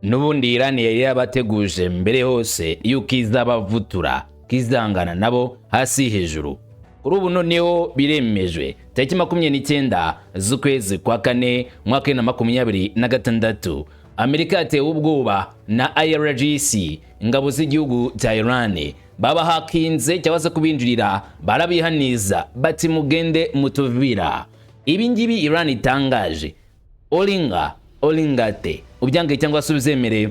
n'ubundi Iran yari yabateguje mbere hose yuko izabavutura kizangana nabo hasi hejuru. Kuri ubu noneho biremejwe tariki 29 z'ukwezi kwa kane mwaka 2026 Amerika yatewe ubwoba na IRGC, ingabo z'igihugu cya Iran babahakinze cyangwa se kubinjirira, barabihaniza bati mugende mutuvira. Ibi ngibi Iran itangaje olingate ubyange cyangwa se uzemere,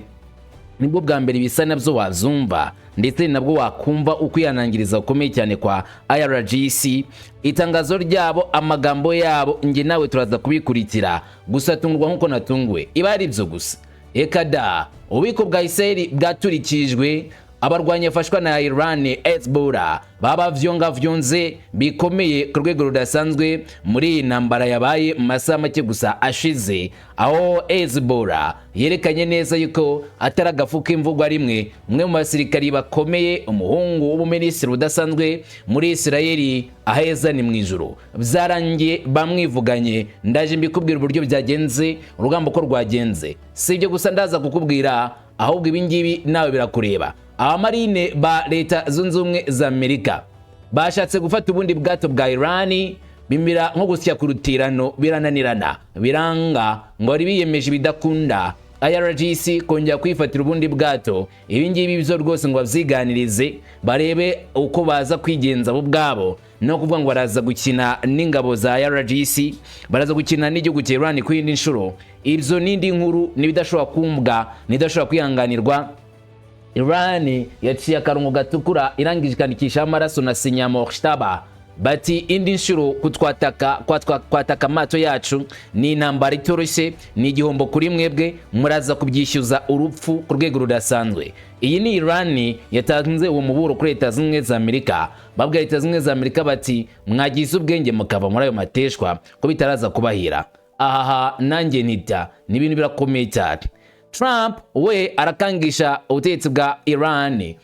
nibwo bwa mbere bisa nabyo wazumva ndetse nabwo wakumva ukwihanangiriza ukomeye cyane kwa IRGC. Itangazo ryabo, amagambo yabo, nge nawe turaza kubikurikira, gusa tungurwa nkuko natungwe. Iba ari byo gusa ekada ububiko bwa Israel bwaturikijwe, abarwanya fashwa na Iran Hezbollah babavyonze bikomeye ku rwego rudasanzwe muri intambara yabaye mu masaha make gusa ashize, aho Hezbollah yerekanye neza yuko atari agafu k'imvugo rimwe. Umwe mu basirikari bakomeye, umuhungu w'umuminisitiri udasanzwe muri Israel, aheza ni mu ijuru, byarangiye bamwivuganye. Ndaje mbikubwira uburyo byagenze, urugamba ko rwagenze. Si ibyo gusa ndaza kukubwira, ahubwo ibi ngibi nawe birakureba. Abamarine ba Leta Zunze Ubumwe za Amerika bashatse gufata ubundi bwato bwa Iran, bimira nko gusya ku rutirano, birananirana, biranga, ngo bari biyemeje bidakunda IRGC kongera kwifatira ubundi bwato. Ibi ngibi byo rwose ngo bavyiganirize, barebe uko baza kwigenza bo bwabo, no kuvuga ngo baraza gukina n'ingabo za IRGC, baraza gukina n'igihugu cya Iran ku yindi nshuro. Ibyo nindi nkuru nibidashobora kumbwa, nidashobora kwihanganirwa. Iran yaciye akarongo gatukura irangije ikandikisha amaraso na sinyamo shtaba, bati indi nshuro kwataka amato yacu ni intambara itoroshye, ni igihombo kuri mwebwe, muraza kubyishyuza urupfu ku rwego rudasanzwe. Iyi ni Iran yatanze uwo muburo kuri Leta Zunze Ubumwe za Amerika, babwa Leta Zunze Ubumwe za Amerika bati mwagize ubwenge mukava muri ayo mateshwa ko bitaraza kubahira. Aha nanjye nita ni ibintu birakomeye cyane. Trump we arakangisha ubutegetsi bwa Iran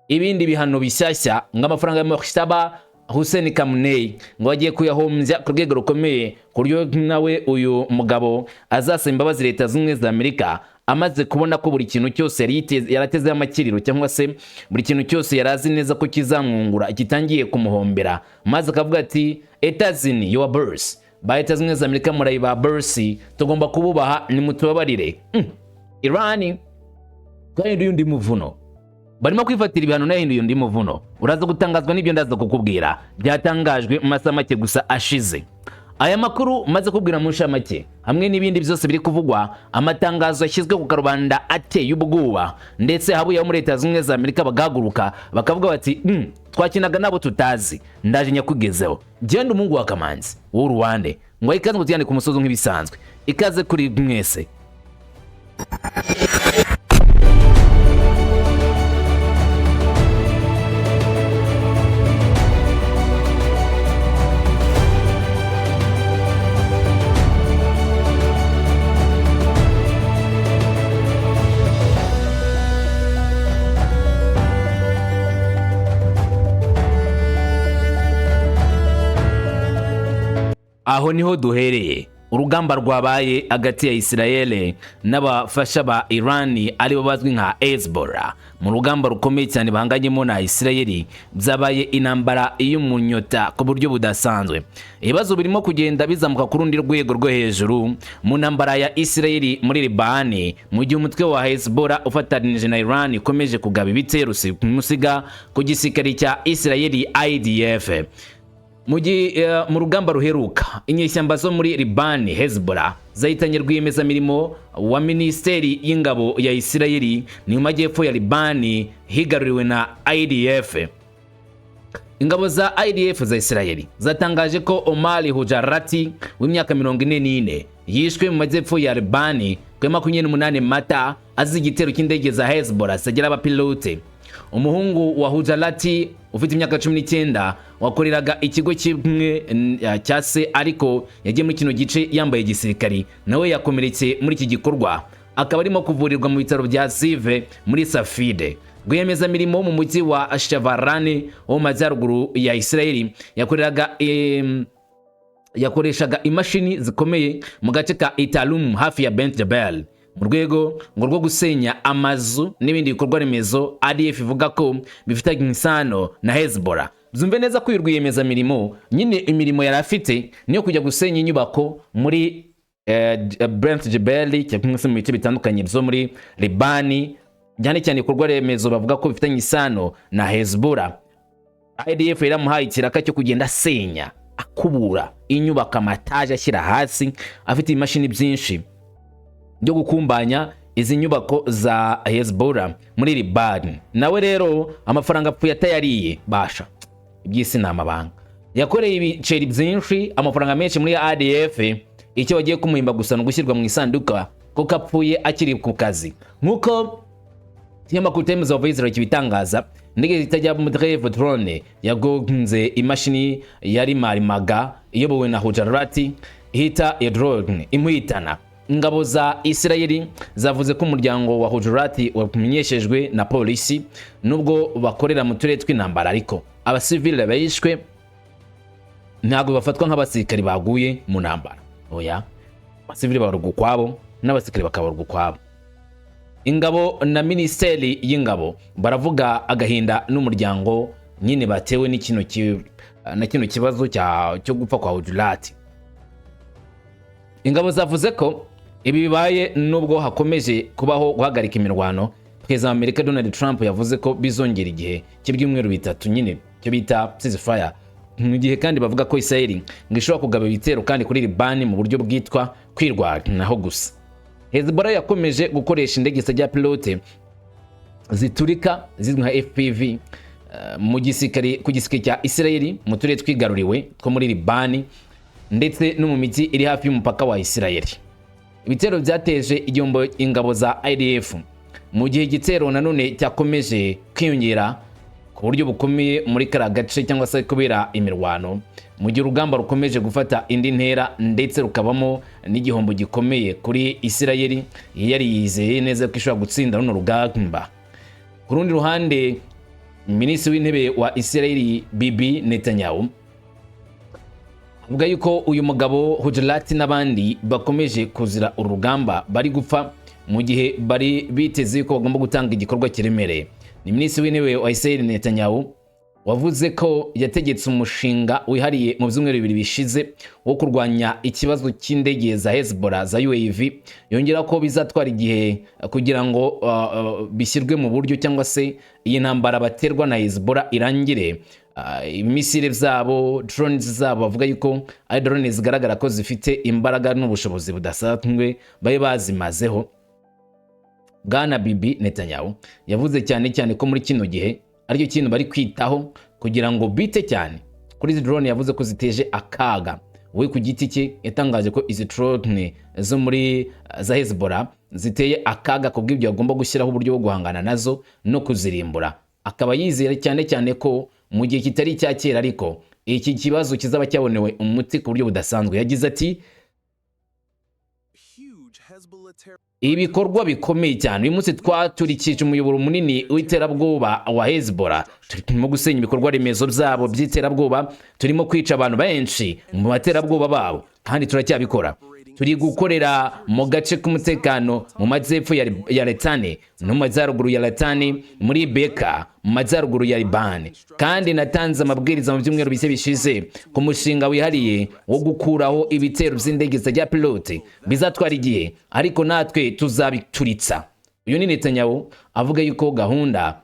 ibindi bihano bishyashya ng'amafaranga ya Moshtaba Hussein Khamenei, ngo agiye kuyahombya ku rwego rukomeye, ku buryo nawe uyu mugabo azasaba imbabazi Leta Zunze Ubumwe za Amerika amaze kubona ko buri kintu cyose yarateze amakiriro, cyangwa se buri kintu cyose yarazi neza ko kizamwungura kitangiye kumuhombera, maze akavuga ati Etazini your birth, ba Leta Zunze Ubumwe za Amerika murayiba birth, tugomba kububaha, nimutubabarire. Iran twahinduye undi muvuno, barimo kwifatira ibihano nahinduye undi muvuno. Uraza gutangazwa n'ibyo ndaza kukubwira, byatangajwe mu masaha make gusa ashize. Aya makuru maze kubwira mu nshamake hamwe n'ibindi byose biri kuvugwa, amatangazo yashyizwe ku karubanda ateye ubwoba, ndetse habuye muri Leta Zunze Ubumwe za Amerika bagaguruka bakavuga bati twakinaga nabo tutazi. Ndaje nyakugezeho, genda umungu wa Kamanzi w'Uruwande, ngo ikaze mutiyane ku musozo nk'ibisanzwe. Ikaze kuri mwese. Aho niho duhereye. Urugamba rwabaye hagati ya Israel n'abafasha ba Iran aribo bazwi nka Hezbollah, mu rugamba rukomeye cyane bahanganyemo na Israel, byabaye intambara y'umunyota ku buryo budasanzwe. Ibibazo birimo kugenda bizamuka ku rundi rwego rwo hejuru mu ntambara ya Israel muri Liban, mu gihe umutwe wa Hezbollah ufatanije na Iran ukomeje kugaba ibitero musiga ku gisirikare cya Israel IDF. Mu rugamba ruheruka, inyeshyamba zo muri Liban Hezbollah zahitanye rwiyemezamirimo wa Minisiteri y'Ingabo ya Israel ni mu majyepfo ya Liban, higaruriwe na IDF. Ingabo za IDF za Israel zatangaje ko Omar Hujarati w'imyaka 44 yishwe mu majyepfo ya Liban ku 28 Mata azi igitero cy'indege za Hezbollah zagira abapilote. Umuhungu wa Hujarati ufite imyaka 19 wakoreraga ikigo kimwe cya se, ariko yagiye muri kino gice yambaye gisirikari, nawe yakomeretse muri iki gikorwa, akaba arimo kuvurirwa mu bitaro bya Zive muri Safide. Rwiyemezamirimo mu mujyi wa Shavarani wo mu majyaruguru ya Israel yakoreshaga imashini zikomeye mu gace ka Italum hafi ya Bent Jabal. mu rwego ngo rwo gusenya amazu n'ibindi bikorwa remezo ADF ivuga ko bifitanye isano na Hezbollah. Zumve neza ko rwiyemezamirimo nyine imirimo yari afite niyo kujya gusenya inyubako muri Brent Jebeli cyangwa se mu bice bitandukanye byo muri Libani, cyane cyane ibikorwa remezo bavuga ko bifitanye isano na Hezbollah. ADF yaramuhaye ikiraka cyo kugenda asenya, akubura inyubako, amataje ashyira hasi, afite imashini byinshi byo gukumbanya izi nyubako za Hezbollah muri Libani. Nawe rero amafaranga apfuye atayariye basha iby'isi n'amabanga, yakoreye ibiceri byinshi, amafaranga menshi muri ADF. Icyo bagiye kumuhimba gusa no gushyirwa mu isanduka kuko apfuye akiri ku kazi. Nkuko ikinyamakuru Times of Israel kibitangaza, indege zitajya mu Treve drone yagonze imashini yari marimaga iyobowe na Hujarati ihita ya drone imuhitana. Ingabo za Israeli zavuze ko umuryango wa Hujarati wamenyeshejwe na polisi nubwo bakorera mu turere tw'intambara, ariko abasivile bayishwe ntabwo bafatwa nk'abasirikari baguye mu ntambara. Oya, abasivile baruga ukwabo n'abasirikari bakabaruga ukwabo. Ingabo na Minisiteri y'Ingabo baravuga agahinda n'umuryango nyine batewe n'ikino kibazo cyo gupfa kwa Hujarati. Ingabo zavuze ko ibi bibaye nubwo hakomeje kubaho guhagarika imirwano. Perezida wa Amerika Donald Trump yavuze ko bizongera igihe cy'ibyumweru bitatu nyine cyo bita ceasefire, mu gihe kandi bavuga ko Israel ngishobora kugaba ibitero kandi kuri Libani mu buryo bwitwa kwirwanaho gusa. Hezbollah yakomeje gukoresha indege zijya pilote ziturika zizwi nka FPV ku gisirikare cya Israel mu turere twigaruriwe two muri Libani ndetse no mu mijyi iri hafi y'umupaka wa Israel. Ibitero byateje igihombo ingabo za IDF, mu gihe igitero nanone cyakomeje kwiyongera ku buryo bukomeye muri kara gace cyangwa se kubera imirwano, mu gihe urugamba rukomeje gufata indi ntera ndetse rukabamo n'igihombo gikomeye kuri Israel yari yizeye neza ko ishobora gutsinda runo rugamba. Ku rundi ruhande, Minisitiri w'Intebe wa Israel Bibi Netanyahu avuga yuko uyu mugabo Hujarati n'abandi bakomeje kuzira urugamba bari gupfa, mu gihe bari biteze ko bagomba gutanga igikorwa kiremereye. Ni Minisitiri w'Intebe wa Israel Netanyahu wavuze ko yategetse umushinga wihariye mu byumweru bibiri bishize wo kurwanya ikibazo cy'indege za Hezbollah za UAV. Yongera ko bizatwara igihe kugira ngo bishyirwe mu buryo cyangwa se iyi ntambara baterwa na Hezbollah irangire. Imisire zabo, drones zabo bavuga yuko ari drone zigaragara ko zifite imbaraga n'ubushobozi budasanzwe baye bazimazeho. Bwana Bibi Netanyahu yavuze cyane ko muri kino gihe aricyo kintu bari kwitaho kugira ngo bite cyane kuri izi drone. Yavuze ko ziteje akaga. We ku giti cye yatangaje ko izi drone zo muri za Hezbollah ziteye akaga, kubw'ibyo agomba gushyiraho uburyo bwo guhangana nazo no kuzirimbura. Akaba yizera cyane ko mu gihe kitari cya kera ariko iki kibazo kizaba cyabonewe umuti ku buryo budasanzwe. Yagize ati ibikorwa bikomeye cyane uyu munsi twaturikije umuyoboro munini w'iterabwoba wa Hezbollah, turimo gusenya ibikorwa remezo byabo by'iterabwoba, turimo kwica abantu benshi mu baterabwoba babo kandi turacyabikora. Turi gukorera mu gace k'umutekano mu majyepfo ya Litani no mu majyaruguru ya Litani, muri Beka mu majyaruguru ya Libani, kandi natanze amabwiriza mu byumweru bise bishize ku mushinga wihariye wo gukuraho ibitero by'indege za pilote. Bizatwara igihe ariko natwe tuzabituritsa. Uyu ni Netanyahu avuga yuko gahunda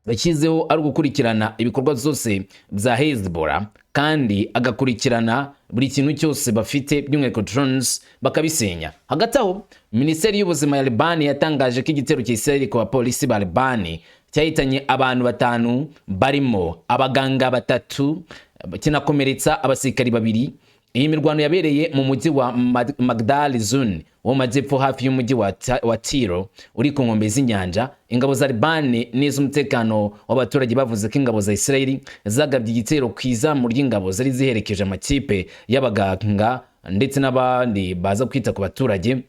yashyizeho ari gukurikirana ibikorwa byose bya Hezbollah kandi agakurikirana buri kintu cyose bafite by'umwihariko drones bakabisenya. Hagati aho, Minisiteri y'Ubuzima ya Libani yatangaje ko igitero cya Israel ku bapolisi ba Libani cyahitanye abantu 5 barimo abaganga 3 kinakomeretsa abasirikari 2. Iyi mirwano yabereye mu mujyi wa Magdal Zone wo majyepfo hafi y'umujyi wa Tiro uri ku nkombe z'inyanja. Ingabo za Libani n'iz'umutekano w'abaturage bavuze ko ingabo za Israel zagabye igitero kw'izamu ry'ingabo zari ziherekeje amakipe y'abaganga ndetse n'abandi baza kwita ku baturage.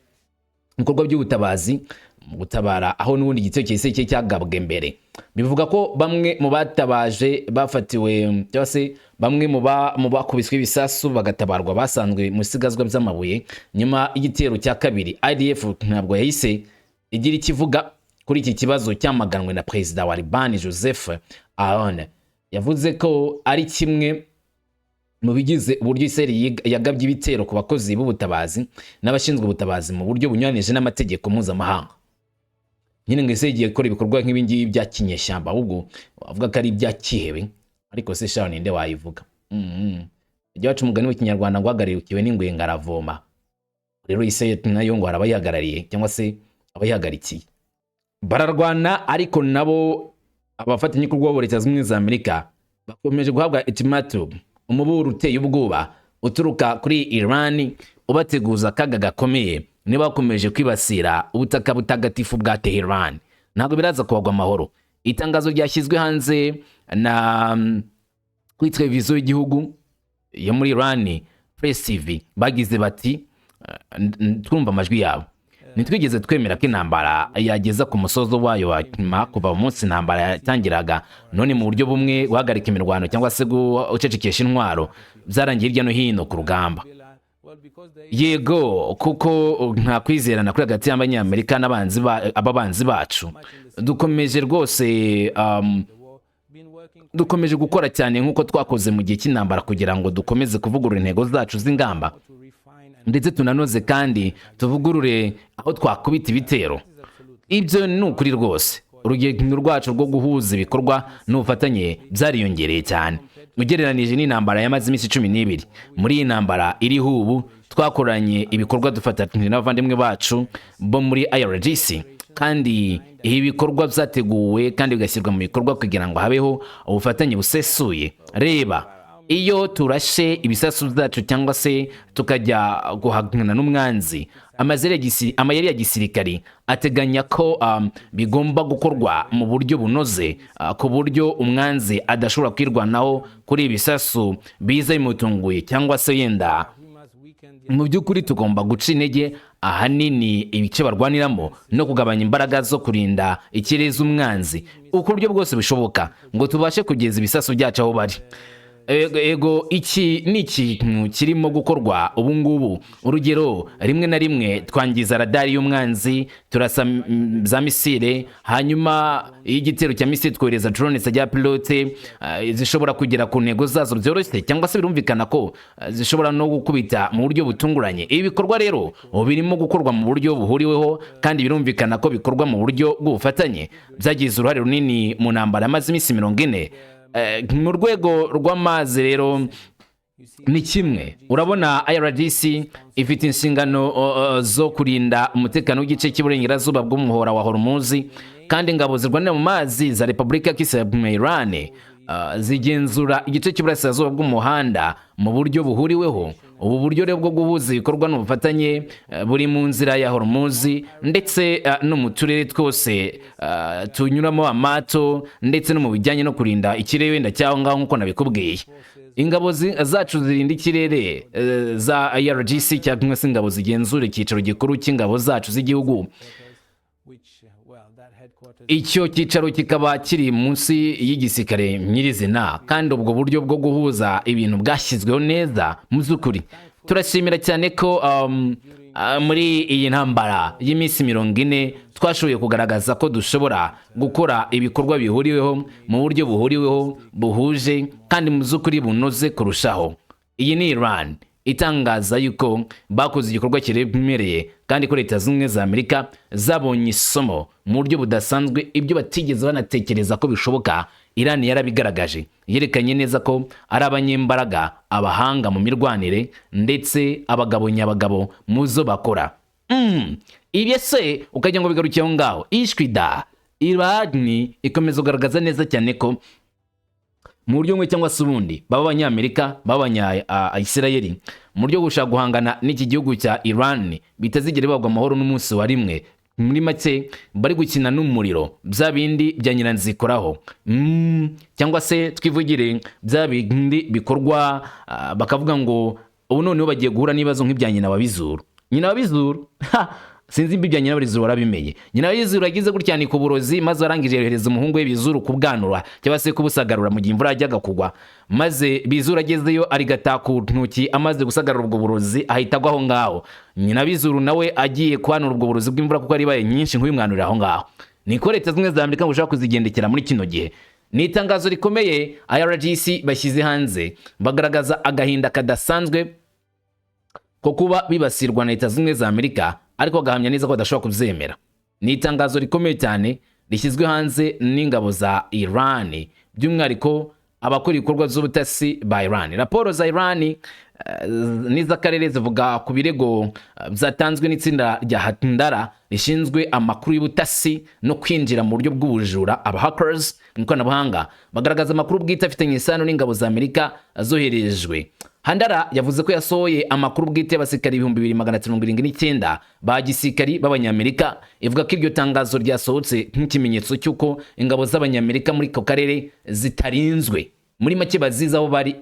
Ibikorwa by'ubutabazi mu gutabara aho n'ubundi igitero cyahise cyagabwe mbere. Bivuga ko bamwe mu batabaje bafatiwe cyangwa se bamwe mu bakubiswe ibisasu bagatabarwa basanzwe mu sigazwa by'amabuye nyuma y'igitero cya kabiri. IDF ntabwo yahise igira ikivuga kuri iki kibazo cyamaganwe na Perezida wa Liban Joseph Aoun. Yavuze ko ari kimwe mu bigize uburyo Israel yagabye ibitero ku bakozi b'ubutabazi n'abashinzwe ubutabazi mu buryo bunyuranije n'amategeko mpuzamahanga. Nyine ngo Israel igiye gukora ibikorwa nk'ibi ngibi bya kinyeshyamba, ahubwo avuga ko ari ibya kihebe, ariko se shaho ninde wayivuga? Igihe umugani w'ikinyarwanda ngo hagararikiwe n'ingwe ngaravoma. Rero Israel nayo ngo arabayihagarariye cyangwa se abayihagarikiye. Bararwana ariko nabo abafatanyabikorwa ba Leta Zunze Ubumwe za Amerika bakomeje guhabwa ultimatum, umuburo uteye ubwoba uturuka kuri Iran ubateguza akaga gakomeye niba bakomeje kwibasira ubutaka butagatifu bwa Tehran. Ntabwo biraza kubagwa amahoro. Itangazo ryashyizwe hanze na kuri televiziyo y'igihugu yo muri Iran, Press TV, bagize bati twumva amajwi yabo, nitwigeze twemera ko intambara yageza ku musozo wayo wa nyuma kuva umunsi intambara yatangiraga, none mu buryo bumwe guhagarika imirwano cyangwa se gucecekesha intwaro byarangiye hirya no hino ku rugamba. Yego, kuko nta kwizerana kuri hagati y'Abanyamerika n'abanzi bacu. Dukomeje rwose dukomeje gukora cyane nk'uko twakoze mu gihe cy'intambara kugira ngo dukomeze kuvugurura intego zacu z'ingamba, ndetse tunanoze kandi tuvugurure aho twakubita ibitero. Ibyo ni ukuri rwose. Urugendo rwacu rwo guhuza ibikorwa n'ubufatanye byariyongereye cyane ugereranije n'intambara yamaze iminsi 12. Muri iyi ntambara iriho ubu twakoranye ibikorwa dufatanyije n'abavandimwe bacu bo muri IRGC, kandi ibi bikorwa byateguwe kandi bigashyirwa mu bikorwa kugira ngo habeho ubufatanye busesuye. Reba, iyo turashe ibisasu byacu cyangwa se tukajya guhangana n'umwanzi, amayeri ya gisirikari ateganya ko bigomba gukorwa mu buryo bunoze, ku buryo umwanzi adashobora kwirwanaho kuri ibisasu biza bimutunguye, cyangwa se yenda mu by'ukuri tugomba guca intege ahanini ibice barwaniramo no kugabanya imbaraga zo kurinda ikirezi umwanzi uko buryo bwose bishoboka ngo tubashe kugeza ibisasu byacu aho bari. Ego, iki ni ikintu kirimo gukorwa ubu ngubu. Urugero, rimwe na rimwe twangiza radari y'umwanzi, turasa za misile, hanyuma igitero cya misile twohereza drone zijya pilote zishobora kugera ku ntego zazo byoroshye, cyangwa se birumvikana ko zishobora no gukubita mu buryo butunguranye. Ibi bikorwa rero birimo gukorwa mu buryo buhuriweho, kandi birumvikana ko bikorwa mu buryo bw'ubufatanye. Byagize uruhare runini mu ntambara yamaze iminsi 40. Mu rwego rw'amazi rero ni kimwe. Urabona IRGC ifite inshingano zo kurinda umutekano w'igice cy'iburengerazuba bw'umuhora wa Hormuz, kandi ingabo zirwanira mu mazi za Repubulika ya Kisilamu ya Iran zigenzura igice cy'iburasirazuba bw'umuhanda mu buryo buhuriweho. Ubu buryo rero bwo guhuza ibikorwa n'ubufatanye buri mu nzira ya Hormuz ndetse no mu turere twose tunyuramo amato, ndetse no mu bijyanye no kurinda ikirere wenda cyaho ngaho nk'uko nabikubwiye. Ingabo zacu zirinda ikirere za IRGC cyangwa se ingabo zigenzura icyicaro gikuru cy'ingabo zacu z'igihugu. Icyo cyicaro kikaba kiri munsi y'igisirikare nyirizina, kandi ubwo buryo bwo guhuza ibintu bwashyizweho neza. Mu by'ukuri turashimira cyane ko muri iyi ntambara y'iminsi 40 twashoboye kugaragaza ko dushobora gukora ibikorwa bihuriweho mu buryo buhuriweho, buhuje, kandi mu by'ukuri bunoze kurushaho. Iyi ni Iran itangaza yuko bakoze igikorwa kiremereye, kandi ko Leta Zunze Ubumwe za Amerika zabonye isomo mu buryo budasanzwe, ibyo batigeze banatekereza ko bishoboka. Iran yarabigaragaje, yerekanye neza ko ari abanyembaraga, abahanga mu mirwanire, ndetse abagabo nyabagabo mu zo bakora. Ibyo se ukajya ngo bigarukiye aho ngaho ishwida. Iran ikomeza kugaragaza neza cyane ko mu buryo bumwe cyangwa se ubundi baba Abanyamerika, baba Abanya-Isirayeli, mu buryo gushaka guhangana n'iki gihugu cya Iran bitazigera bagwa amahoro n'umunsi wa rimwe. Muri make bari gukina n'umuriro, bya bindi bya nyiranzikoraho, cyangwa se twivugire bya bindi bikorwa bakavuga ngo ubu noneho bagiye guhura n'ibibazo nk'ibya nyina wa bizuru. Nyina wa bizuru sinzi imbi bya Nyirabizuru warabimenye. Nyirabizuru yagize gutya ni ku burozi maze arangije yohereza umuhungu we Bizuru kubwanura cyangwa se kubusagarura mu gihe imvura yajyaga kugwa, maze Bizuru agezeyo arigata ku ntoki amaze gusagarura ubwo burozi ahita agwa aho ngaho. Nyirabizuru nawe agiye kwanura ubwo burozi bw'imvura kuko ari baye nyinshi nk'ubimwanurira aho ngaho. Niko Leta Zunze za Amerika ngo ushaka kuzigendekera muri kino gihe. Ni itangazo rikomeye IRGC bashyize hanze bagaragaza agahinda kadasanzwe ko kuba bibasirwa na Leta Zunze za Amerika, ariko gahamya neza ko badashobora kubyemera. Ni itangazo rikomeye cyane rishyizwe hanze n'ingabo za Iran, by'umwihariko abakora ibikorwa z'ubutasi ba Iran. Raporo za Iran n'iz'akarere zivuga ku birego byatanzwe n'itsinda rya Handara rishinzwe amakuru y'ubutasi no kwinjira mu buryo bw'ubujura, aba hackers mu ikoranabuhanga, bagaragaza amakuru bwite afitanye isano n'ingabo za Amerika zoherejwe. Handara yavuze ko yasohoye amakuru bwite y'abasirikari 2779 ba gisirikari b'abanyamerika, ivuga ko iryo tangazo ryasohotse nk'ikimenyetso cy'uko ingabo z'abanyamerika muri ko karere zitarinzwe, muri make baziza aho bari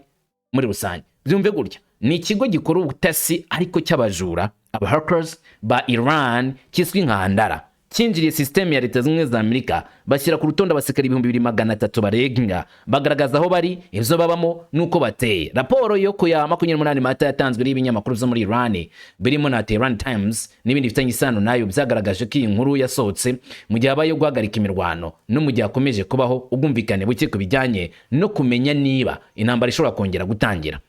muri rusange. Byumve gutya, ni ikigo gikora ubutasi ariko cy'abajura, aba hackers ba Iran kiswi nka Handara, cyinjiriye system ya Leta Zunze za Amerika, bashyira ku rutonde abasirikari 2300 barenga, bagaragaza aho bari, ivyo babamo nuko bateye. Raporo yo ku ya 28 Mata yatanzwe n'ibinyamakuru byo muri Iran birimo na Tehran Times n'ibindi bifitanye isano nayo, byagaragaje ko iyi nkuru yasohotse mu gihe abaye guhagarika imirwano no mu gihe akomeje kubaho ubwumvikane buke ku bijyanye no kumenya niba intambara ishobora kongera gutangira.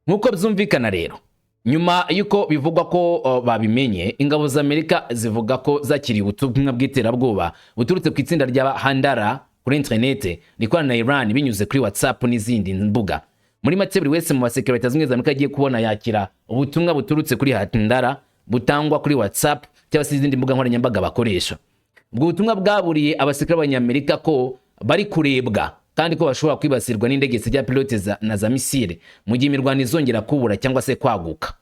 Nkuko byumvikana rero, nyuma yuko bivugwa ko babimenye, ingabo za Amerika zivuga ko zakiriye ubutumwa bw'iterabwoba buturutse ku itsinda rya Handara kuri internet rikorana na Iran binyuze kuri WhatsApp n'izindi mbuga. Muri make buri wese mu basirikare Leta Zunze za Amerika agiye kubona yakira ubutumwa buturutse kuri Handara butangwa kuri WhatsApp cyangwa se izindi mbuga nkoranyambaga bakoresha. Ubwo butumwa bwaburiye abasirikare b'Abanyamerika ko bari kurebwa kandi ko bashobora kwibasirwa n'indege zijya pilote na za misile mu gihe imirwano izongera kubura cyangwa se kwaguka.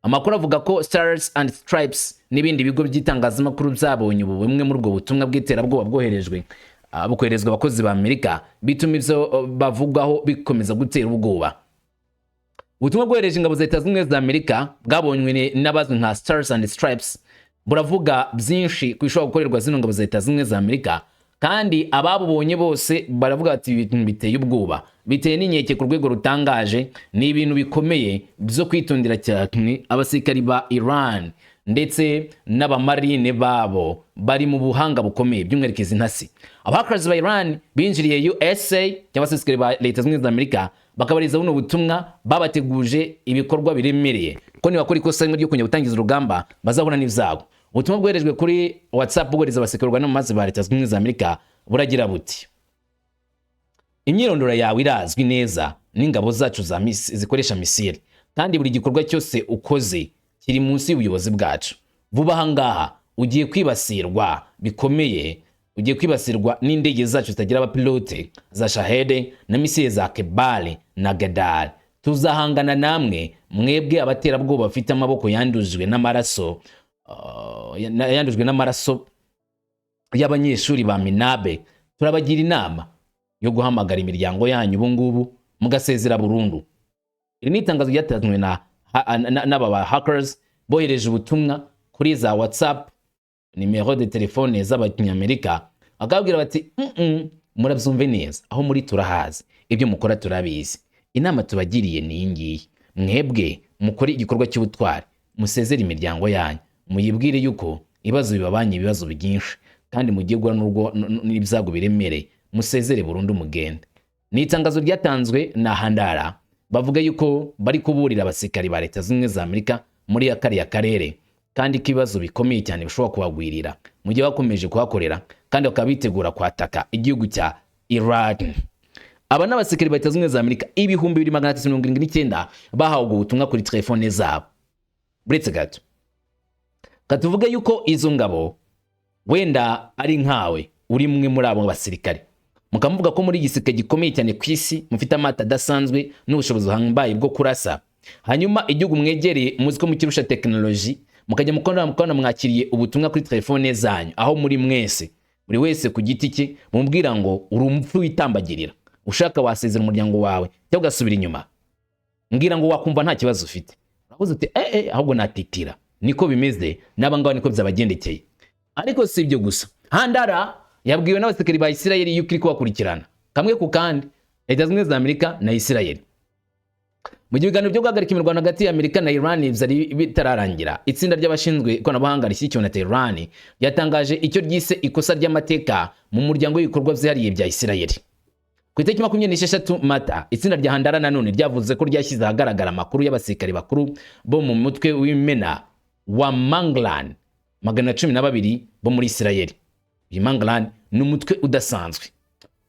Amakuru avuga ko Stars and Stripes n'ibindi bigo by'itangazamakuru byabonye ubu bumwe muri ubwo butumwa bw'iterabwoba bwoherejwe bukoherezwa abakozi ba Amerika, bituma ivyo bavugwaho bikomeza gutera ubwoba. Ubutumwa bwohereje ingabo za Leta Zunze za Amerika bwabonywe n'abazwi nka Stars and Stripes buravuga byinshi kwishobora gukorerwa zino ngabo za Leta Zunze za Amerika, kandi ababubonye bose baravuga ati ibintu biteye ubwoba, biteye n'inkeke ku rwego rutangaje, ni ibintu bikomeye byo kwitondera cyane. Abasirikari ba Iran ndetse n'abamarine babo bari mu buhanga bukomeye by'umwerekezi ntasi. Abahackers ba Iran binjiriye USA cyangwa se abasirikari ba Leta Zunze za Amerika bakabariza buno butumwa, babateguje ibikorwa biremereye ko nibakora ikosa rimwe ryo kunya gutangiza urugamba bazabona n'ivyago. Ubutumwa bwoherejwe kuri WhatsApp bwohereza abasirikare no maze ba Leta Zunze za Amerika buragira buti: imyirondoro yawe irazwi neza n'ingabo zacu zikoresha misile, kandi buri gikorwa cyose ukoze kiri munsi y'ubuyobozi bwacu. Vuba aha ngaha ugiye kwibasirwa bikomeye, ugiye kwibasirwa n'indege zacu zitagira abapilote za Shahed na misile za Kebale na Gadar. Tuzahangana namwe mwebwe abaterabwoba bafite amaboko yandujwe n'amaraso y'abanyeshuri ba Minabe. Turabagira inama yo guhamagara imiryango yanyu ubu ngubu mugasezera burundu. Iri ni itangazo ryatanzwe n'aba hackers bohereje ubutumwa kuri za WhatsApp, nimero de telefone z'Abanyamerika, akabwira bati murabyumve neza, aho muri turahazi, ibyo mukora turabizi, inama tubagiriye ni ingiyi: mwebwe mukore igikorwa cy'ubutwari, musezera imiryango yanyu, muyibwire yuko ibibazo bibabanye ibibazo byinshi kandi mugiye gura n'ibyago biremereye, musezere burundu mugende. Ni itangazo ryatanzwe na Handara, bavuga yuko bari kuburira abasirikari ba Leta Zunze za Amerika muri akariya karere, kandi kibazo bikomeye cyane bishobora kubagwirira mu gihe bakomeje kuhakorera, kandi bakabitegura kwataka igihugu cya Iran. Aba n'abasirikari ba Leta Zunze za Amerika 2379 bahawe ubutumwa kuri telefone zabo. Buretse gato katuvuga yuko izo ngabo wenda ari nkawe uri mwe muri abo basirikari, mukamuvuga ko muri igisirikare gikomeye cyane ku isi mufite amata adasanzwe n'ubushobozi buhambaye bwo kurasa, hanyuma igihugu mwegereye muzi ko mukirusha technology, mukajya mukona mwakiriye ubutumwa kuri telefone zanyu, aho muri mwese buri wese ku giti cye mubwira ngo uri umupfu witambagirira, ushaka wasezera umuryango wawe cyangwa ugasubira inyuma, mbwira ngo wakumva nta kibazo ufite. Uravuze uti ahubwo natitira niko bimeze n'abangaba niko byabagendekeye. Ariko si ibyo gusa, Handara yabwiwe n'abasirikari ba Isirayeli yuko iri kubakurikirana kamwe ku kandi Leta Zunze za Amerika na Isirayeli. Mu gihe ibiganiro byo guhagarika imirwano hagati ya Amerika na Iran byari bitararangira, itsinda ry'abashinzwe ikoranabuhanga rishyigikiwe na Tehran ryatangaje icyo ryise ikosa ry'amateka mu muryango w'ibikorwa byihariye bya Isirayeli. Ku itariki 26 Mata, itsinda rya Handara nanone ryavuze ko ryashyize ahagaragara amakuru y'abasirikari bakuru bo mu mutwe w'imena wa Manglan 112 bo muri Isirayeli. Uyu Manglan ni umutwe udasanzwe.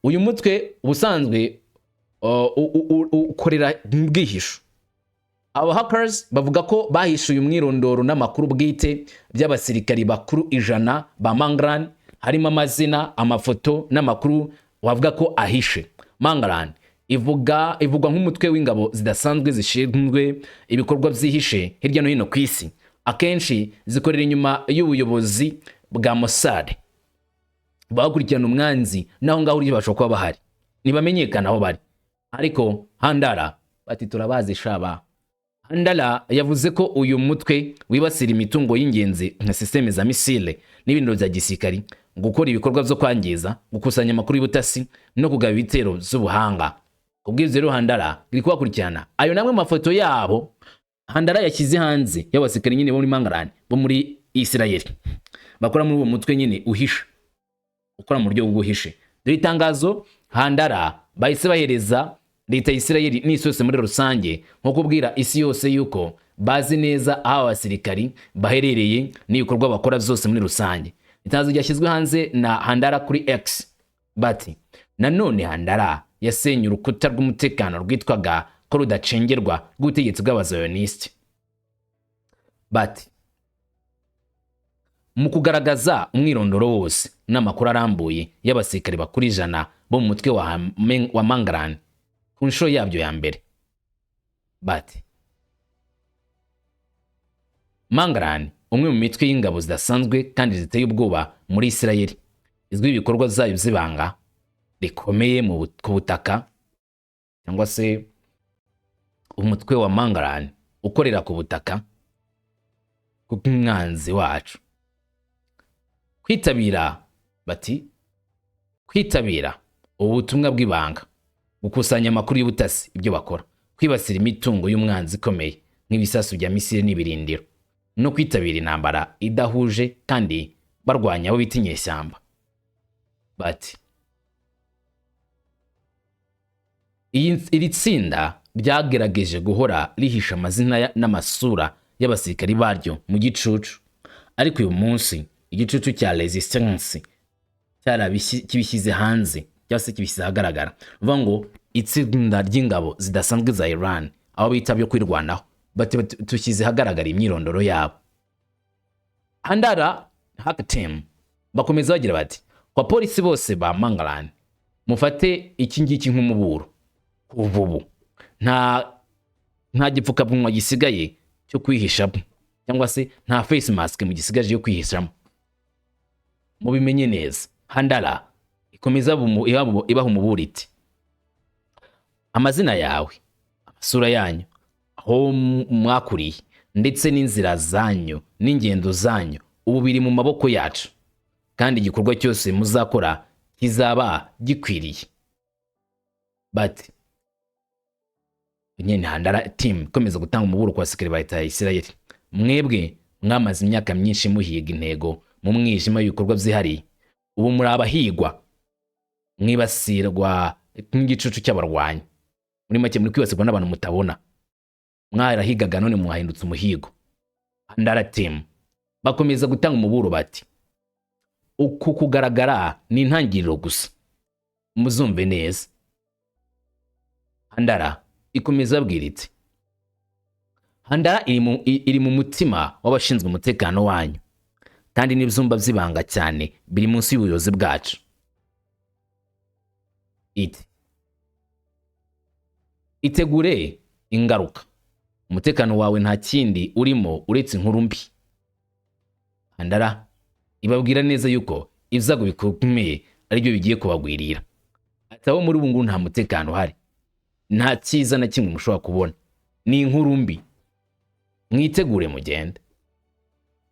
Uyu mutwe ubusanzwe ukorera bwihisho. Aba hackers bavuga ko bahishuye umwirondoro n'amakuru bwite by'abasirikari bakuru 100 ba Manglan, harimo amazina, amafoto n'amakuru wavuga ko ahishe. Manglan ivugwa nk'umutwe w'ingabo zidasanzwe zishinzwe ibikorwa byihishe hirya no hino ku isi. Akenshi zikorera inyuma y'ubuyobozi bwa Mossad. Bakurikirana umwanzi naho ngaho uri bashobora kuba bahari, ntibamenyekana aho bari. Ariko Handara bati turabazi shaba. Handara yavuze ko uyu mutwe wibasira imitungo y'ingenzi nka systeme za misile n'ibintu bya gisirikari, gukora ibikorwa byo kwangiza, gukusanya amakuru y'ubutasi no kugaba ibitero z'ubuhanga. Kubw'ivyo rero Handara iri kubakurikirana. Ayo namwe mafoto yabo Handara yashyize hanze y'abasirikari nyine bo muri Manglan bo muri Isirayeli bakora muri uwo mutwe nyine uhisha, ukora mu buryo bw'uhishe. Dore itangazo Handara bahise bahereza Leta ya Isirayeli n'isi yose muri rusange, nko kubwira isi yose yuko bazi neza aho abasirikari baherereye n'ibikorwa bakora byose muri rusange. Itangazo ryashyizwe hanze na Handara kuri X bati nanone Handara yasenye urukuta rw'umutekano rwitwaga ko rudacengerwa rw'ubutegetsi bw'abazionisite. Bati mu kugaragaza umwirondoro wose n'amakuru arambuye y'abasirikari bakuru 100 bo mu mutwe wa Manglan ku nshuro yabyo ya mbere. Bati Manglan, umwe mu mitwe y'ingabo zidasanzwe kandi ziteye ubwoba muri Isirayeli, izwi ibikorwa zayo zibanga rikomeye ku butaka, cyangwa se umutwe wa Manglan ukorera ku butaka k'umwanzi wacu. Kwitabira ubutumwa bw'ibanga, gukusanya amakuru y'ubutasi ibyo bakora, kwibasira imitungo y'umwanzi ikomeye nk'ibisasu bya misile n'ibirindiro, no kwitabira intambara idahuje kandi barwanya abo bita inyeshyamba. Bati iri tsinda ryagerageje guhora rihisha amazina n'amasura y'abasirikari baryo mu gicucu, ariko uyu munsi igicucu cya resistance kibishyize hanze cyangwa se kibishyize ahagaragara. Uvuga ngo itsinda ry'ingabo zidasanzwe za Iran aho bita byo kwirwanaho, bati tushyize ahagaragara imyirondoro yabo. Handara hack team bakomeza bagira bati kwa polisi bose ba Manglan mufate iki ngiki nk'umuburo. Ubu nta gipfukamunwa gisigaye cyo kwihishamo, cyangwa se nta face mask mu gisigaje yo kwihishamo. Mubimenye neza. Handara ikomeza ibaha umuburo iti amazina yawe, amasura yanyu, aho mwakuriye ndetse n'inzira zanyu n'ingendo zanyu ubu biri mu maboko yacu, kandi igikorwa cyose muzakora kizaba gikwiriye. Bati nyine Handara team komeza gutanga umuburo kwa basirikare ba Leta ya Isirayeli. Mwebwe mwamaze imyaka myinshi muhiga intego mu mwijima w'ibikorwa byihariye, ubu muri abahigwa mwibasirwa nk'igicucu cy'abarwanyi. Muri make muri kwibasirwa n'abantu mutabona, mwarahigaga none mwahindutse umuhigo. Handara team bakomeza gutanga umuburo bati uku kugaragara ni intangiriro gusa, muzumve neza. Handara ikomeza abwira iti Handara iri mu mutima w'abashinzwe umutekano wanyu, kandi n'ibyumba by'ibanga cyane biri munsi y'ubuyobozi bwacu. Itegure ingaruka, umutekano wawe nta kindi urimo uretse inkuru mbi. Handara ibabwira neza yuko ibyago bikomeye ari byo bigiye kubagwirira. Atabo muri ubu ngubu nta mutekano uhari, nta cyiza na kimwe mushobora kubona, ni inkuru mbi. Mwitegure mugende.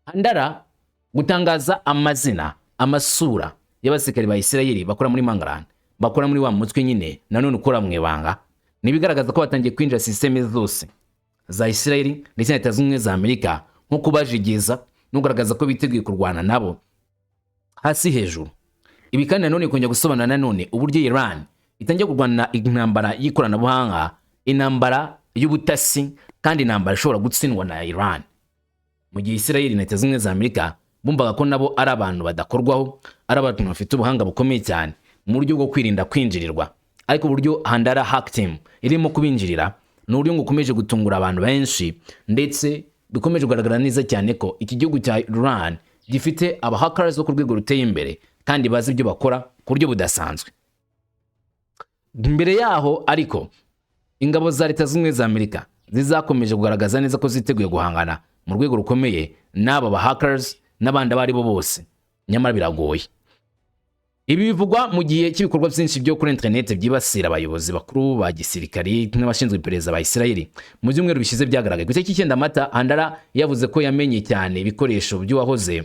Handara gutangaza amazina amasura y'abasirikari ba Isirayeli bakora muri Mangaran, bakora muri wa mutwe nyine nanone ukora mu ibanga, nibigaragaza ko batangiye kwinjira systeme zose za Isirayeli ndetse na Leta Zunze Ubumwe za Amerika nko kubajigeza no kugaragaza ko biteguye kurwana nabo hasi hejuru. Ibi kandi nanone kongera gusobanura nanone uburyo Iran itangiye kurwana intambara y'ikoranabuhanga, intambara y'ubutasi kandi intambara ishobora gutsindwa na Iran, mu gihe Isirayeli na Leta Zunze Ubumwe za Amerika bumvaga ko nabo ari abantu badakorwaho, ari abantu bafite ubuhanga bukomeye cyane mu buryo bwo kwirinda kwinjirirwa. Ariko uburyo Handara hack team irimo kubinjirira ni uburyo ngo ukomeje gutungura abantu benshi, ndetse bikomeje kugaragara neza cyane ko iki gihugu cya Iran gifite hackers bo ku rwego ruteye imbere kandi bazi ibyo bakora ku buryo budasanzwe. Mbere yaho ariko ingabo za Leta Zunze Ubumwe za Amerika zizakomeje kugaragaza neza ko ziteguye guhangana mu rwego rukomeye n'aba hackers n'abandi bari bo bose, nyamara biragoye. Ibi bivugwa mu gihe cy'ibikorwa byinshi byo kuri internet byibasira abayobozi bakuru ba gisirikari n'abashinzwe iperereza ba Isirayeli. Mu byumweru bishize byagaragaye ku itariki 9 Mata, Handara yavuze ko yamenye cyane ibikoresho by'uwahoze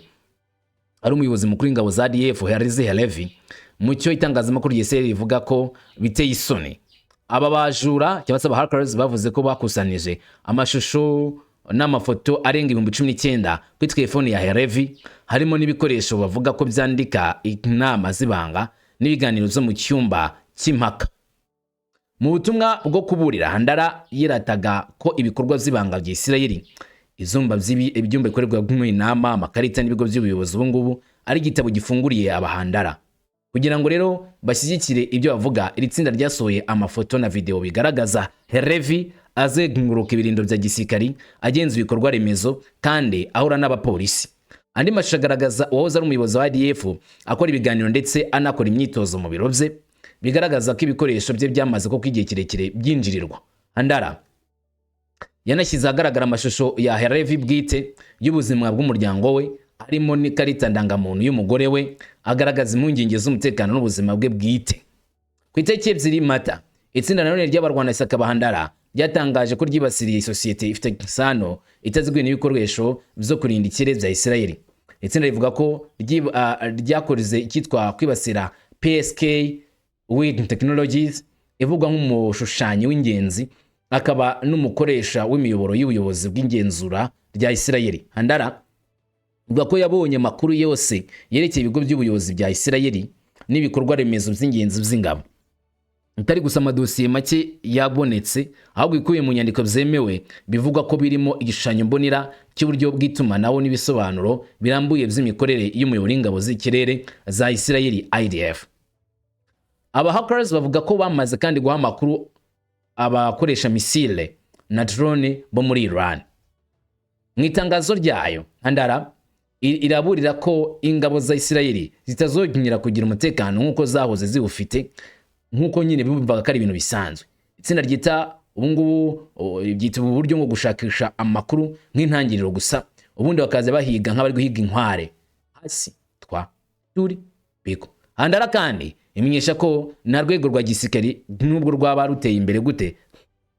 ari umuyobozi mukuru w'ingabo za ADF Herzi Halevi, mu cyo itangazamakuru ry'Isirayeli rivuga ko biteye isoni. Aba bajura cyangwa se hackers bavuze ko bakusanije amashusho n'amafoto arenga 19,000 kuri telefone ya Halevi, harimo n'ibikoresho bavuga ko byandika inama zibanga n'ibiganiro zo mu cyumba cy'impaka. Mu butumwa bwo kuburira, Handara yirataga ko ibikorwa by'ibanga bya Isirayeli, ibyumba bikorerwa mu inama, amakarita n'ibigo by'ubuyobozi ubu ngubu ari igitabo gifunguriye abahandara. Kugira ngo rero bashyigikire ibyo bavuga, iri tsinda ryasohoye amafoto na video bigaragaza Halevi azenguruka ibirindo bya gisirikari, agenza ibikorwa remezo kandi ahura n'abapolisi. Andi mashusho agaragaza uwahoze ari umuyobozi wa ADF akora ibiganiro ndetse anakora imyitozo mu biro bye, bigaragaza ko ibikoresho bye byamaze ko igihe kirekire byinjirirwa. Handara yanashyize ahagaragara amashusho ya Halevi bwite y'ubuzima bw'umuryango we, harimo n'ikarita ndangamuntu y'umugore we, agaragaza impungenge z'umutekano n'ubuzima bwe bwite. Ku itariki 2 Mata, itsinda nanone ry'abarwanashyaka ba Handara ryatangaje ko ryibasiriye isosiyete ifite isano itaziguye n'ibikoresho byo kurinda ikirere bya Isirayeli. Itsinda rivuga ko ryakoze icyitwa kwibasira PSK Wing Technologies, ivugwa nk'umushushanyi w'ingenzi, akaba n'umukoresha w'imiyoboro y'ubuyobozi bw'ingenzura rya Isirayeli. Handara ivuga ko yabonye amakuru yose yerekeye ibigo by'ubuyobozi bya Isirayeli n'ibikorwa remezo by'ingenzi by'ingabo. Itari gusa amadosiye make yabonetse, ahubwo ikuye mu nyandiko zemewe bivugwa ko birimo igishushanyo mbonera cy'uburyo bw'itumanaho n'ibisobanuro birambuye by'imikorere y'umuyoboro w'ingabo z'ikirere za Isirayeli IDF. Aba hackers bavuga ko bamaze kandi guha amakuru abakoresha misile na drone bo muri Iran. Mu itangazo ryayo, Handara iraburira ko ingabo za Isirayeli zitazongera kugira umutekano nk'uko zahoze ziwufite, nk'uko nyine bumvaga ko ari ibintu bisanzwe. Itsinda ryita ubungubu byita uburyo ngo gushakisha amakuru nk'intangiriro gusa, ubundi bakaza bahiga nk'abari guhiga inkware hasi turi biko. Handara kandi imenyesha ko na rwego rwa gisirikari n'ubwo rwaba ruteye imbere gute,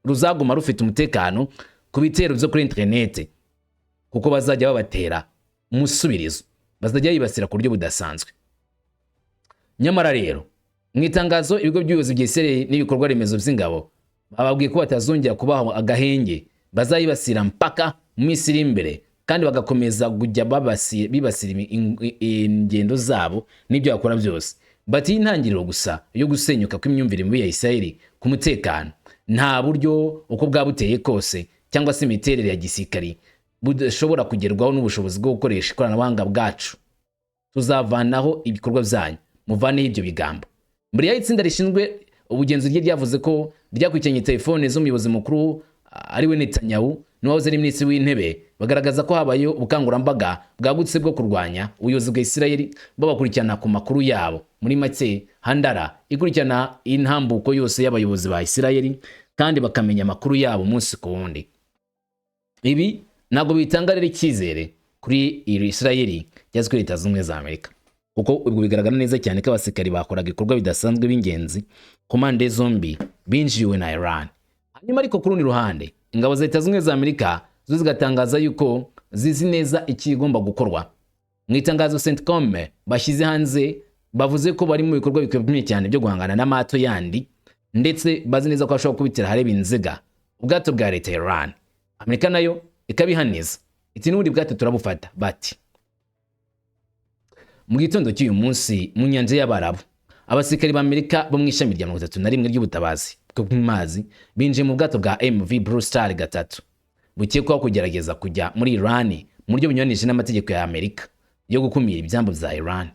ruzaguma rufite umutekano ku bitero byo kuri internet, kuko bazajya babatera umusubirizo, bazajya yibasira ku buryo budasanzwe. Nyamara rero mu itangazo, ibigo by'ubuyobozi by'Isirayeli n'ibikorwa remezo by'ingabo bababwiye ko batazongera kubaho agahenge, bazayibasira mpaka mu minsi iri imbere, kandi bagakomeza kujya bibasira ingendo zabo n'ibyo bakora byose. Bati intangiriro gusa yo gusenyuka kw'imyumvire mibi ya Isirayeli ku mutekano, nta buryo uko bwabuteye kose cyangwa se imiterere ya gisirikari budashobora kugerwaho n'ubushobozi bwo gukoresha ikoranabuhanga bwacu. Tuzavanaho ibikorwa byanyu, muvaneho ibyo bigambo. Muri ya itsinda rishinzwe ubugenzuzi ryavuze ko ryakurikiranye telefone z'umuyobozi mukuru ari we Netanyahu n'uwahoze ari minisitiri w'intebe, bagaragaza ko habayeho ubukangurambaga bwagutse bwo kurwanya ubuyobozi bwa Isirayeli, babakurikirana ku makuru yabo. Muri make, Handara ikurikirana intambuko yose y'abayobozi ba Isirayeli kandi bakamenya amakuru yabo umunsi ku wundi. Ibi ntabwo bitanga rero icyizere kuri Isirayeli cyangwa Leta Zunze Ubumwe za Amerika, kuko ubwo bigaragara neza cyane ko abasirikari bakoraga ibikorwa bidasanzwe b'ingenzi ku mpande zombi binjiwe na Iran. Hanyuma ariko ku rundi ruhande, ingabo za Leta Zunze Ubumwe za Amerika zo zigatangaza yuko zizi neza ikigomba gukorwa. Mu itangazo CENTCOM bashyize hanze bavuze ko bari mu bikorwa bikomeye cyane byo guhangana n'amato yandi, ndetse bazi neza ko bashobora kubitira hareba inziga ubwato bwa leta ya Iran. Amerika nayo ikabihaniza iti n'ubundi bwato turabufata. Bati mu gitondo cy'uyu munsi mu nyanja y'Abarabu, abasirikari ba Amerika bo mu ishami rya 31 ry'ubutabazi bwo mu mazi binjiye mu bwato bwa MV Blue Star 3 bukekwaho kugerageza kujya muri Iran mu buryo bunyuranije n'amategeko ya Amerika yo gukumira ibyambu bya Iran.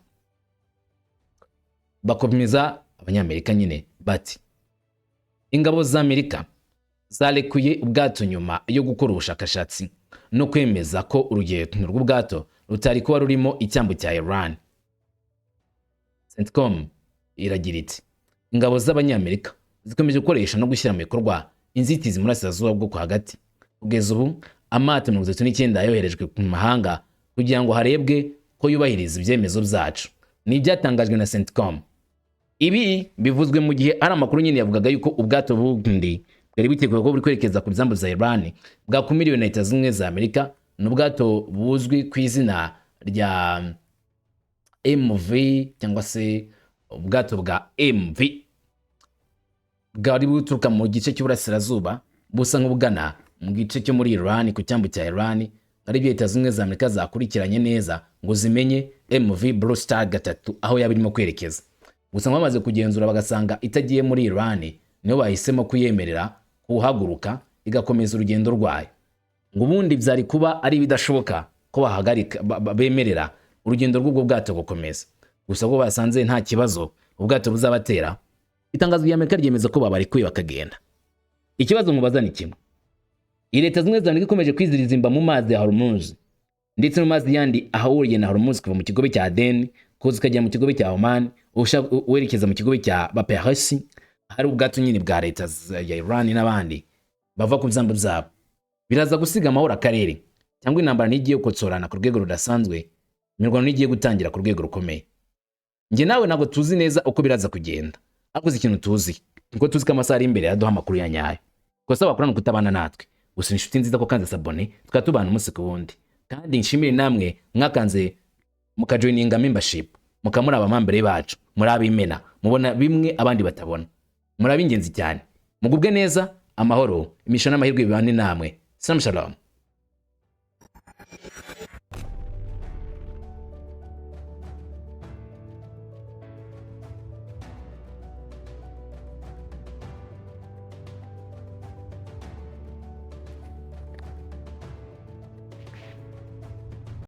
Bakomeza abanyamerika nyine bati ingabo za Amerika zarekuye ubwato nyuma yo gukora ubushakashatsi no kwemeza ko urugendo rw'ubwato rutari kuba rurimo icyambu cya Iran. CENTCOM iragira iti ingabo z'abanyamerika zikomeje gukoresha no gushyira mu bikorwa inzitizi muri Burasirazuba bwo hagati. Kugeza ubu amato 39 yoherejwe ku mahanga kugira ngo harebwe ko yubahiriza ibyemezo byacu, ni byatangajwe na CENTCOM. Ibi bivuzwe mu gihe ari amakuru nyine yavugaga yuko ubwato bundi bwari biteguye ko buri kwerekeza ku byambu za Iran bwakumiriwe na Leta Zunze za Amerika n'ubwato buzwi ku izina rya MV cyangwa se ubwato bwa MV bwari buturuka mu gice cy'Uburasirazuba busa nk'ubugana mu gice cyo muri Iran ku cyambu cya Iran, ari byo Leta Zunze za Amerika zakurikiranye neza ngo zimenye MV Blue Star 3 aho yabirimo kwerekeza. Gusa bamaze kugenzura bagasanga itagiye muri Iran, niyo bahisemo kuyemerera kuhaguruka igakomeza urugendo rwayo. Ngo ubundi byari kuba ari bidashoboka ko bahagarika bemerera urugendo rw'ubwo bwato gukomeza. Gusa ko basanze nta kibazo ubwato buzabatera, itangazo rya Amerika ryemeza ko babarikuye bakagenda. Ikibazo mubaza ni kimwe: Leta Zunze za Amerika ikomeje kwizirizimba mu mazi ya Hormuz ndetse no mazi yandi ahahuriye na Hormuz kuva mu kigobe cya Aden koza kajya mu kigobe cya Oman werekeza mu kigobe cya Persi, hari ubwato nyine bwa leta ya Iran n'abandi bava ku byambu byabo. Biraza gusiga amahoro akarere cyangwa intambara n'igiye gukotsorana ku rwego rudasanzwe, imirwano n'igiye gutangira ku rwego rukomeye. Nge nawe ntabwo tuzi neza uko biraza kugenda, ariko ikintu tuzi niko tuzi ko amasaha ari imbere yaduha amakuru ya nyayo. Kosa bakorana kutabana natwe, gusa inshuti nziza ko kanze sabone tukatubana umunsi ku wundi, kandi nshimire namwe mwakanze mukajoininga membership mukamura abamambere bacu, muri abimena mubona bimwe abandi batabona, muri abingenzi cyane. Mugubwe neza, amahoro, imisho n'amahirwe bibane namwe. Salam shalom.